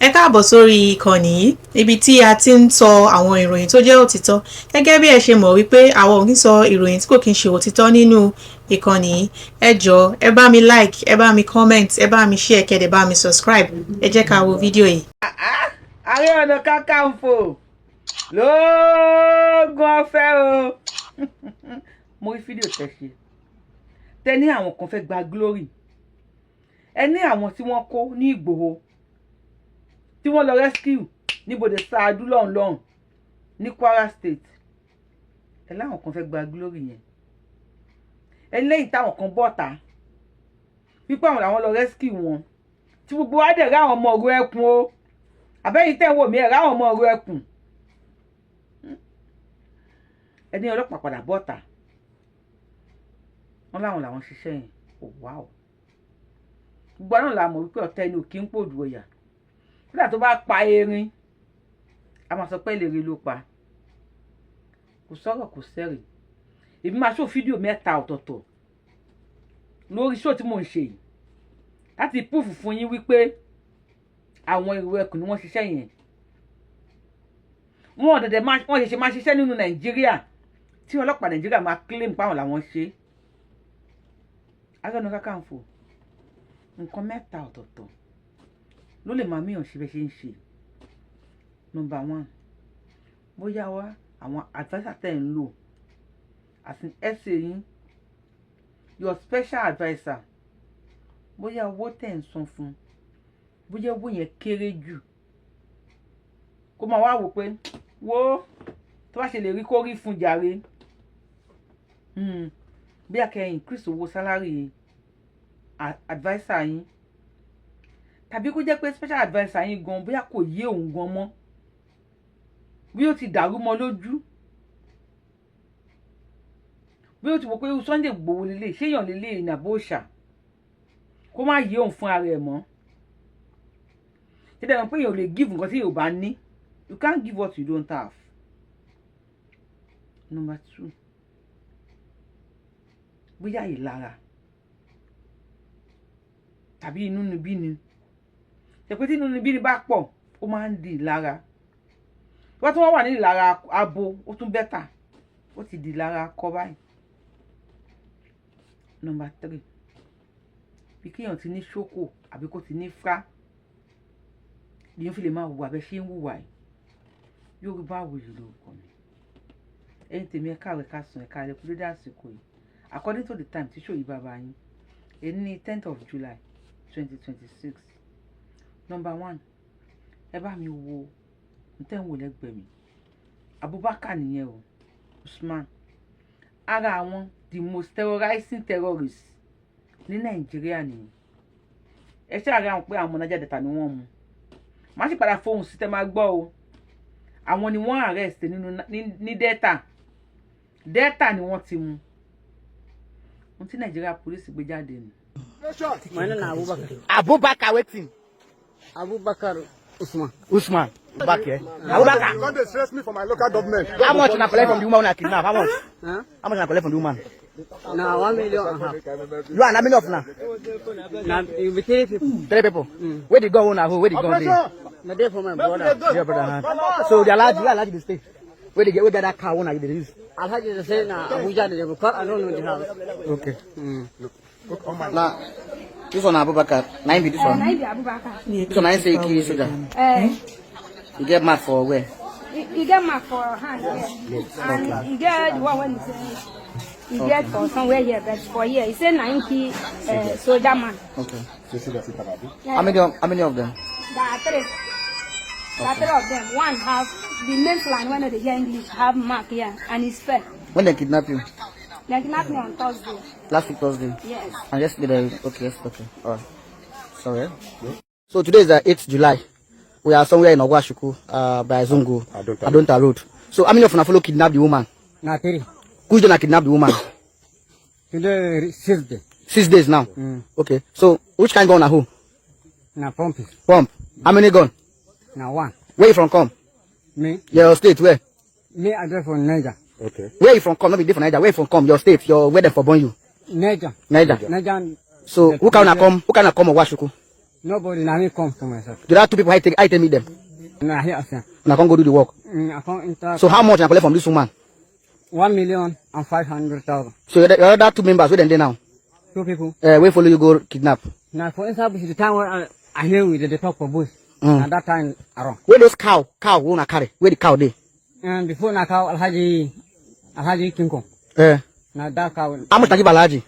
Ẹ káàbọ̀ sórí ìkànnì yìí níbi tí a ti ń sọ àwọn ìròyìn tó jẹ́ òtítọ́. Gẹ́gẹ́ bí ẹ ṣe mọ̀ wípé àwọn ò ní sọ ìròyìn tí kò kí ń ṣe òtítọ́ nínú ìkànnì yìí. Ẹ jọ̀ọ́ ẹ bá mi like, ẹ bá mi comment, ẹ bá mi share, kẹ́dẹ̀ bá mi subscribe. Ẹ jẹ́ ká wo fídíò yìí. Ààrẹ Ọ̀nà Kakanfò lóògùn ọ̀fẹ́ o. Mo rí fídíò tẹ́ ṣe. Tẹ́ ní àwọn kan fẹ́ gba glory. Ẹ ní àwọn tí wọ́n kó ní Ìgbòho tí wọ́n lọ rescue níbodè Ṣáàdú lọ́hùn ní Kwara State. Ẹ láwọn kan fẹ́ gba glory yẹn. Ẹ lẹ́yìn táwọn kan bọ́ta wípé àwọn làwọn lọ rescue wọn tí gbogbo wa dẹ̀ ráwọn ọmọ ọ̀rọ̀ ẹkùn o. Àbẹ́yìn tẹ́ ń wò mí ẹ̀ ráwọn ọmọ ọ̀rọ̀ ẹkùn. Ẹni ọlọ́pàá padà bọ́ta wọ́n láwọn làwọn ṣiṣẹ́ yẹn. Oh wow. Gbogbo náà la mọ̀ wípé ọ̀tẹ̀ ni òkè ń pòdù ọ̀yà. Nígbà tó bá pa erin a máa sọ pé lèrè ló pa. Kò sọ̀rọ̀ kò sẹ́rì. Èmi máa ṣó fídíò mẹ́ta ọ̀tọ̀ọ̀tọ̀ lórí ṣó tí mò ń ṣe yìí láti púùfù fún yín wípé àwọn èrò ẹkùn ni wọ́n ṣiṣẹ́ yẹn. Wọ́n dẹ̀dẹ̀ wọ́n ṣẹ̀ṣẹ̀ máa ṣiṣẹ́ nínú Nàìjíríà tí ọlọ́pàá Nàìjíríà máa claim páwọn làwọn ṣe. Ààrẹ Ọ̀nà Kakanfò nǹkan mẹ́ta ọ̀tọ̀ọ̀tọ̀ ló lè máa míyàn ṣe bẹ́ẹ̀ ṣe ń ṣe. Number 1, bóyá wá àwọn adviser tẹ̀ ń lò àti ẹsẹ̀ yín your special adviser, bóyá owó tẹ̀ ń san fún, bóyá owó yẹn kéré jù kó máa wá wò pé wo tó bá ṣe lè rí kó rí fún jàre. Bí akẹ́ increase owó salary adviser yín, tàbí kó jẹ́ pé special adviser yín gan bóyá kò yé òun gan mọ́, bí ó ti dàrú mọ́ lójú, bí ó ti wò pé Sunday Igboho lélẹ̀ ṣéyàn lélẹ̀ ìnàbó òòṣà kó má yé òun fún ara ẹ̀ mọ́. Ṣé dẹ̀ pé èèyàn ò lè give nǹkan tí èèyàn ò bá ní. You can't give what you don't have. Number 2, bóyá ìlara tàbí inúnibíni. Ṣé pé tí inúnibíni bá pọ̀ ó máa ń di ìlara. Wọ́n tí wọ́n wà ní ìlara abo ó tún bẹ́tà, ó ti di ìlara kọ báyìí. Number 3, bí kéèyàn ti ní ṣókò àbí kó ti ní frá lèyàn fi lè máa hùwà bẹ́ẹ̀ ṣe ń hùwà yìí. Yorùbá Wuyì lórúkọ mi. Ẹ̀yin tèmi ẹ káàárọ̀ ẹ káàsán ẹ káalẹ́ kú dédé àsìkò yìí. According to the time tí ṣòyí bàbá yín, èyí ní 10th of July 2026. Number 1, ẹ bá mi wo ntẹ́ ń wò lẹ́gbẹ̀ẹ́ mi. Abubakar nìyẹn o, Usman. Ara àwọn the most terrorizing terrorists ní Nàìjíríà nìyẹn. Ẹ ṣe àárẹ̀ àwọn pé àwọn ọmọ Niger Delta ni wọ́n mú. Má sì padà fohùn sí tẹ́ máa gbọ́ o. Àwọn ni wọ́n arrest ní Delta. Delta ni wọ́n ti mú. Wọ́n ti Nigeria police gbé jáde ni. My name na Abubakar. Abubakar wetin? Abubakar Usman. Usman. Back here. Abubakar. You don't stress me for my local government. How much na collect from the woman una kidnap? How much? Huh? How much na collect from the woman? Now 1 million and a half. You are how many of now? Now you be 3 people. 3 people. Where the gun una who? Where the gun dey? Na there for my brother. Your brother. So they allow you to stay. Where they get that car una you dey use? Alhaji dey say na Abuja dey go call. I don't know the house. Okay. Now, this one Abubakar. Nine be this one. Nine be Abubakar. This one nine say key soldier. You get mad for where? You get mark for hand here. And you get the one when you say you get for somewhere here, but for here, he say 90 soldier man. Okay. Yeah. How many of them? There are 3. There are 3 of them. One have the main line when they hear English have mark here and it's fair. When they kidnap you? They kidnapped me on Thursday. Last week Thursday? Yes. And yesterday, okay. Alright. Sorry. So today is the 8th July. We are somewhere in Ogwashuku, by Zungu, Adonta Road. So how many of you follow kidnap the woman? Na 3. Who's gonna kidnap the woman? Today 6 days. 6 days now. Okay. So which kind gun na who? Na pump. Pump. How many gun? Na 1. Where you from come? Me. Your state where? Me I dey from Niger. Okay. Where you from come? Not be different Niger. Where you from come? Your state. Where they for born you? Niger. Niger. Niger. So who can come? Who can come Ogwashuku? Nobody now me come for myself. The other two people, I tell me them. Now here I say. And I can't go do the work. I can't enter. So how much I collect from this woman? 1,500,000. So the other two members, where they now? 2 people. Where follow you go kidnap? Now for instance, the time where I hear with the talk for bush. At that time around. Where those cow who na carry? Where the cow they? And before na cow Alhaji Kinko. Now that cow. How much I give Alhaji?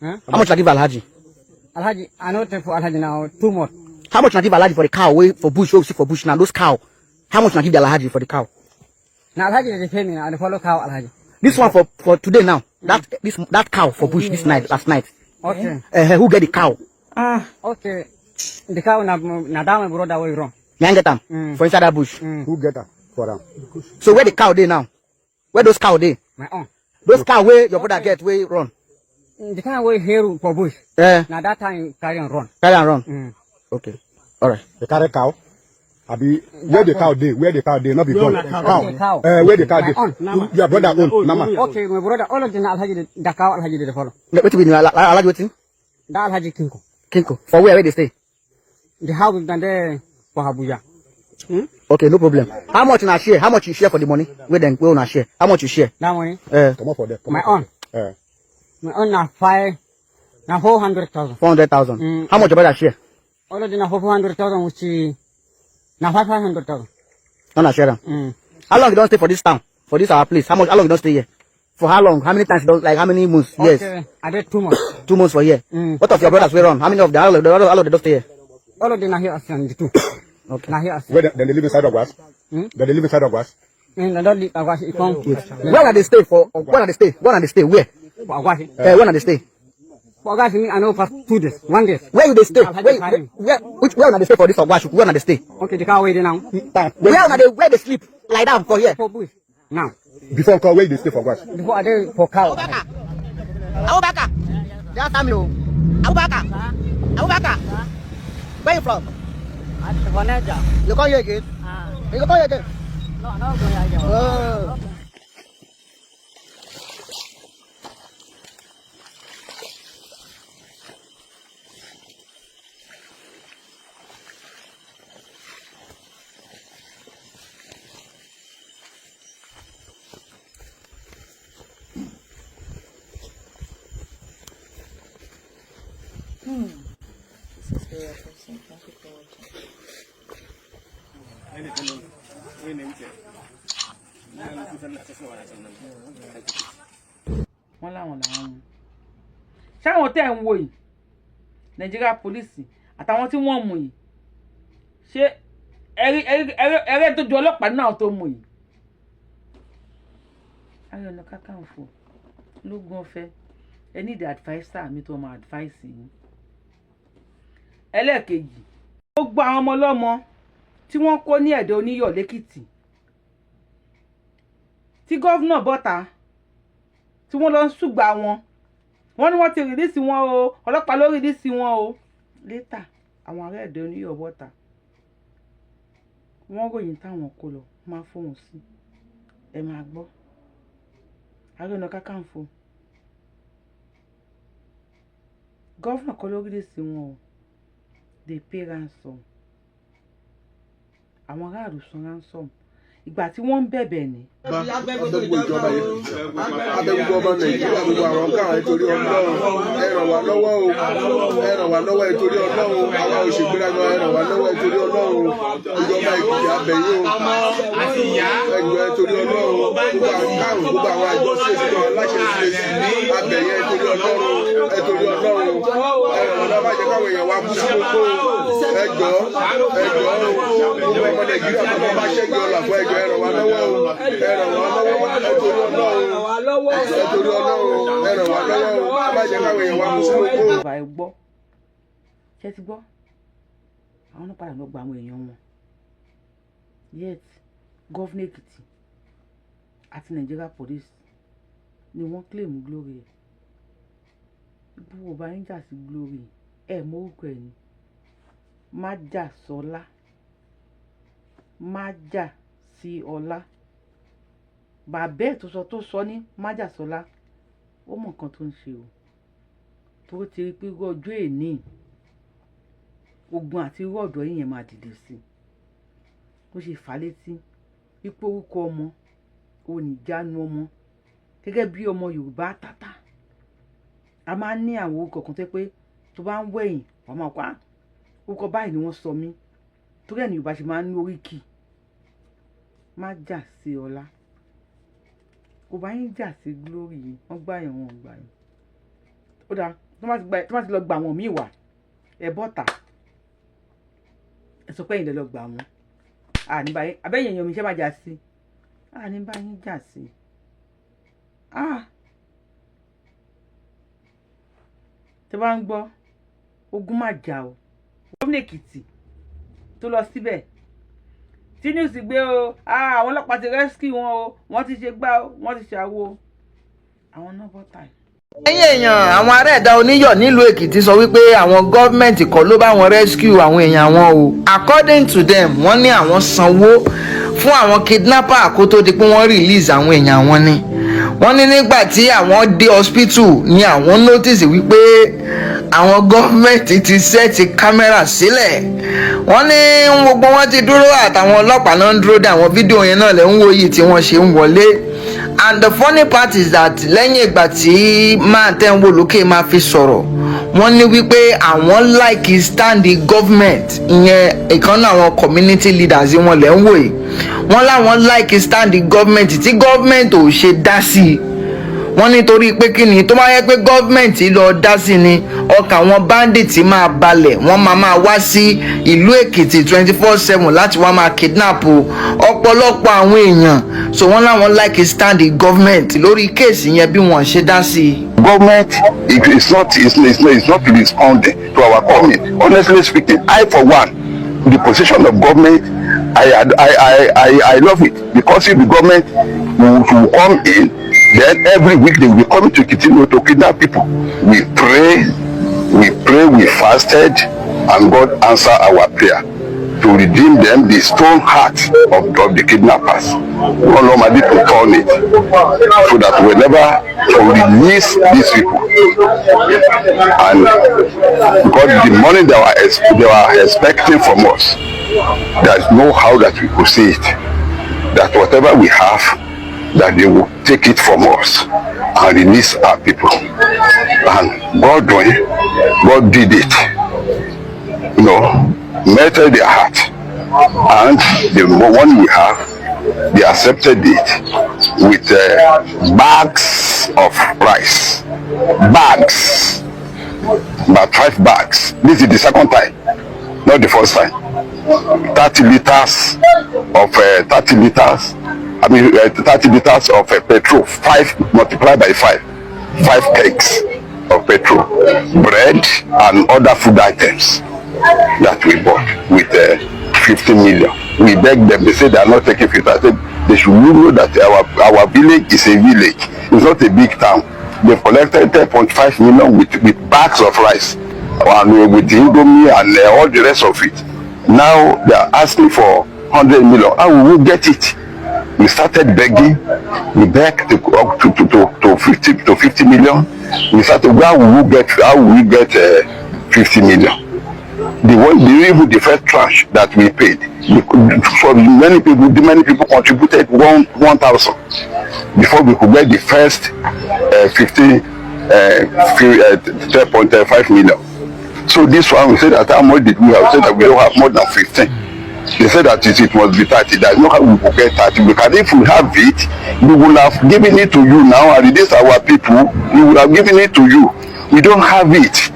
Huh? How much I give Alhaji? Alhaji, I know for Alhaji now 2 more. How much I give Alhaji for the cow? Wait for bush, wait for bush. Now those cow. How much I give the Alhaji for the cow? Now Alhaji they pay me and follow cow Alhaji. This one for today now. That cow for bush this night, last night. Okay. Who get the cow? Okay. The cow na down my brother way wrong. You get them for inside that bush. Who get her for them? So where the cow they now? Where those cow they? My own. Those cow where your brother get where run? The kind of way here for bush. Now that time carry on run. Carry and run. Okay. All right. The carry cow. Abi, where the cow dey? Where the cow dey? Not be gone. Cow. Where the cow dey? Your brother own. Nama. Okay, my brother. All of them Alhaji the cow Alhaji they follow. What you mean? Alhaji waiting? That Alhaji Kinko. Kinko. For where they stay? The house is down there for Abuja. Okay, no problem. How much na share? How much you share for the money? Where then we na share? How much you share? That money? Come on for them. My own. My own na 400,000. 400,000. How much your brother share? All of them na 400,000 which is na 500,000. No share them. How long you don't stay for this town? For this our place? How long you don't stay here? For how long? How many times you don't, like how many months? Okay, yes. I did 2 months. 2 months for here. What of your brothers were on? How many of them? All of them don't stay here. All of them are here and the 2. Okay. Now here. Where then they live inside of us? Then they live inside of us? And I don't live Agwashi. Where are they stay for? Where are they stay? Where are they stay? Where? Agwashi. Where are they stay? Agwashi me I know for 2 days. 1 day. Where will they stay? Where are they stay for this Agwashi? Where are they stay? Okay, the car waiting now. Where they sleep? Lie down for here. For bush. Now. Before cow, where they stay for us? Before I did for cow. Abubakar. They are family. Abubakar. Where you from? You come here again? You come here again? No. This is very interesting. Thank you for watching. wọ́n láwọn làwọn mú ṣáwọn tẹ́ ń wò yìí Nàìjíríà pólísì àtàwọn tí wọ́n mú yìí ṣé ẹrẹ́ tó ju ọlọ́pàá náà tó mú yìí. Ààrẹ Ọ̀nà Kakanfò lógún ọ̀fẹ́ ẹ ní ìdí adviser mi tó máa advice yín. Ẹlẹ́ẹ̀kejì gbogbo àwọn ọmọ ọlọ́mọ tí wọ́n kó ní Ẹ̀dẹ́ Oníyọ̀ lẹ́kìtì tí gọ́vnà bọ́ta tí wọ́n lọ ń ṣùgbà wọn ní wọ́n ti rìlíìsì wọn o ọlọ́pàá ló rìlíìsì wọn o létà àwọn ará Ẹ̀dẹ́ Oníyọ̀ bọ́ta wọ́n ròyìn táwọn kó lọ máa fóun sí ẹ máa gbọ́. Ààrẹ Ọ̀nà Kakanfò gọ́vnà kọ́ ló rìlíìsì wọn o they pay ransom àwọn aráàlú san ransom ìgbà tí wọ́n ń bẹ̀bẹ̀ ní. Abẹ́gbogbo ìjọba yìí, abẹ́gbogbo ọmọ Nàìjíríà gbogbo àwọn káwọn nítorí Ọlọ́run ẹ ràn wá lọ́wọ́ o, ẹ ràn wá lọ́wọ́ nítorí Ọlọ́run àwa òṣègbéraga ẹ ràn wá lọ́wọ́ nítorí Ọlọ́run ìjọba Èkìtì abẹ́yìn o, ẹgbẹ́ nítorí Ọlọ́run gbogbo àwọn káwọn gbogbo àwọn àjọ ṣèṣì aláṣẹ ṣèṣì abẹ́yìn nítorí Ọlọ́run ẹ ràn wá lọ́wọ́ jẹ́ káwọn èèyàn wá bú sí gbogbo ẹjọ́ gbogbo ọmọ Nàìjíríà tó bá ṣẹ́gi ọ̀là fún ẹjọ́ ẹ ràn wá lọ́wọ́ o. Ẹ ràn wá lọ́wọ́ ẹtorí Ọlọ́run ẹ ràn wá lọ́wọ́ o má jẹ́ káwọn èèyàn wá mú sí gbogbo. Ìgbà ẹ gbọ́ ṣé ti gbọ́ àwọn náà padà lọ gba àwọn èèyàn wọn yet gọ́fúnà Èkìtì àti Nigeria police ni wọ́n claim glory ẹ̀ ibú ọba ń jà sí glory ẹ̀ mórúkọ ẹ̀ ní Májàsọ́lá májà sí ọlá bàbá ẹ̀ tó sọ ní Májàsọ́lá ó mọ nǹkan tó ń ṣe o tó ti rí pé ọjọ́ èní ogun àti irú ọ̀dọ́ yìí yẹn máa dìde sí bó ṣe fà létí wípé orúkọ ọmọ oníjánu ọmọ gẹ́gẹ́ bí ọmọ Yorùbá tàtà a máa ń ní àwọn orúkọ kan tó pé tó bá ń wẹ̀yìn wàá máa pa orúkọ báyìí ni wọ́n sọ mí torí ẹ̀ ní Yorùbá ṣe máa ń ní oríkì má jà sí ọlá kò bá yín jà sí glory yìí wọ́n gbà yẹn wọn gbà yẹn ó dáa tó bá ti lọ gbà wọn míì wá ẹ bọ́ta ẹ sọ pé ìlẹ̀ lọ gbà wọn àníbáyé abẹ́yẹn èèyàn mi ṣe máa jà sí àníbáyé jà sí tẹ bá ń gbọ́ ogun má jà o gómìnà Èkìtì tó lọ síbẹ̀ tí news gbé o àwọn ọlọ́pàá ti rescue wọn o wọ́n ti ṣe gbá o wọ́n ti ṣàwo àwọn náà bọ́tà yìí. ẹ̀yin èèyàn àwọn ará ẹ̀dá oníyọ̀ nílùú Èkìtì sọ wípé àwọn gọ́ọ̀mẹ̀ntì kọ́ ló bá wọn rescue àwọn èèyàn wọn o according to them wọ́n ní àwọn sanwó fún àwọn kidnapper kó tó di pé wọ́n release àwọn èèyàn wọn ni wọ́n ní nígbà tí àwọn dé hospital ni àwọn notice wípé àwọn gọ́ọ̀mẹ̀ntì ti sẹ́ẹ̀tì kámẹ́rà sílẹ̀ wọ́n ní gbogbo wọn ti dúró àtàwọn ọlọ́pàá náà ń dúró dé àwọn fídíò yẹn náà lẹ́ ń wò yìí tí wọ́n ṣe ń wọlé and the funny part is that lẹ́yìn ìgbà tí máa tẹ́ ń wò lókè máa fi sọ̀rọ̀ wọ́n ní wípé àwọn like stand government ìyẹn ìkànnì àwọn community leaders wọn lẹ́ ń wò yìí wọ́n láwọn like stand government tí government ò ṣe dá sí i wọ́n nítorí pé kí ni tó bá yẹ pé gọ́ọ̀mẹ̀ntì lọ dá sí ni ọkàn àwọn bandits máa balẹ̀ wọ́n máa wá sí ìlú Èkìtì 24/7 láti wá máa kidnap ọ̀pọ̀lọpọ̀ àwọn èèyàn so wọ́n láwọn like stand government lórí kéèsì yẹn bí wọ́n ṣe dá sí i. Government is not responding to our coming. Honestly speaking, I for one, the position of government, I love it because if the government will come in, then every week they will be coming to continue to kidnap people. We pray, we fasted, and God answer our prayer to redeem them, the stone heart of the kidnappers. God Almighty to turn it so that whenever to release these people, and because the money they were expecting from us, there is no how that we could see it. That whatever we have, that they will take it from us and release our people. And God doing, God did it. You know, melted their heart. And the one we have, they accepted it with bags of rice. Bags. About 5 bags. This is the second time, not the first time. 30 liters of 30 liters. 30 liters of petrol, 5 multiplied by 5 kegs of petrol, bread and other food items that we bought with 15 million. We begged them, they said they are not taking it. I said they should know that our village is a village, it's not a big town. They've collected 10.5 million with bags of rice and with the Indomie and all the rest of it. Now they are asking for 100 million. How will we get it? We started begging. We begged to 50 million. We started, how will we get 50 million? Even the first tranche that we paid, for many people contributed 1,000 before we could get the first 12.5 million. So this one, we said that how much did we have? We said that we don't have more than 15. They said that it must be 30. There's no how we will get 30. Because if we have it, we will have given it to you now. And this our people, we will have given it to you. We don't have it.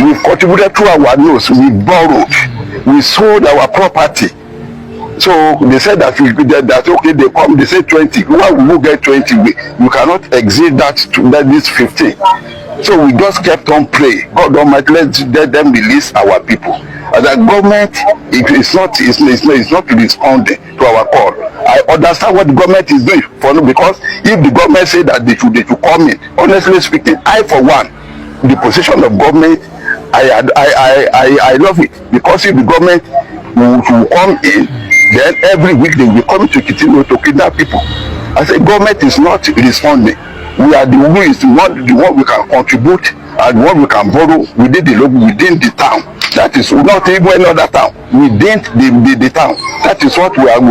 We've contributed to our nose. We borrowed. We sold our property. So they said that okay, they come. They say 20. Why will we get 20? You cannot exceed this 15. So we just kept on praying. God Almighty, let them release our people. As a government, it's not responding to our call. I understand what the government is doing because if the government say that they should come in, honestly speaking, I for one, the position of government, I love it because if the government will come in, then every week they will be coming to continue to kidnap people. I say government is not responding. We are the one we can contribute and what we can borrow within the town. That is not even another town. We dent the town. That is what we have.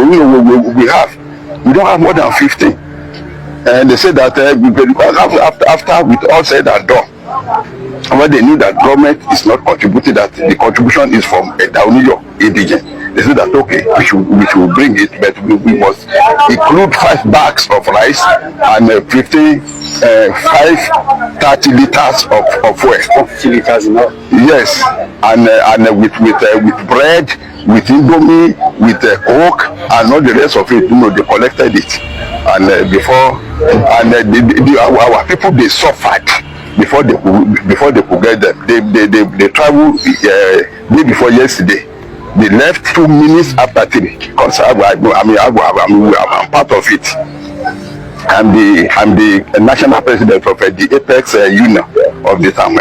We don't have more than 15. And they say that after with all said and done, when they knew that government is not contributing, that the contribution is from a Dauniyo indigent, they said that okay, we should bring it, but we must include 5 bags of rice and 30 liters of fuel. 50 liters, no? Yes, and with bread, with indomie, with coke, and all the rest of it. They collected it, and our people, they suffered before they could get them. They traveled day before yesterday. They left 2 minutes after 3 because I'm part of it. I'm the national president of the Apex Union of the town.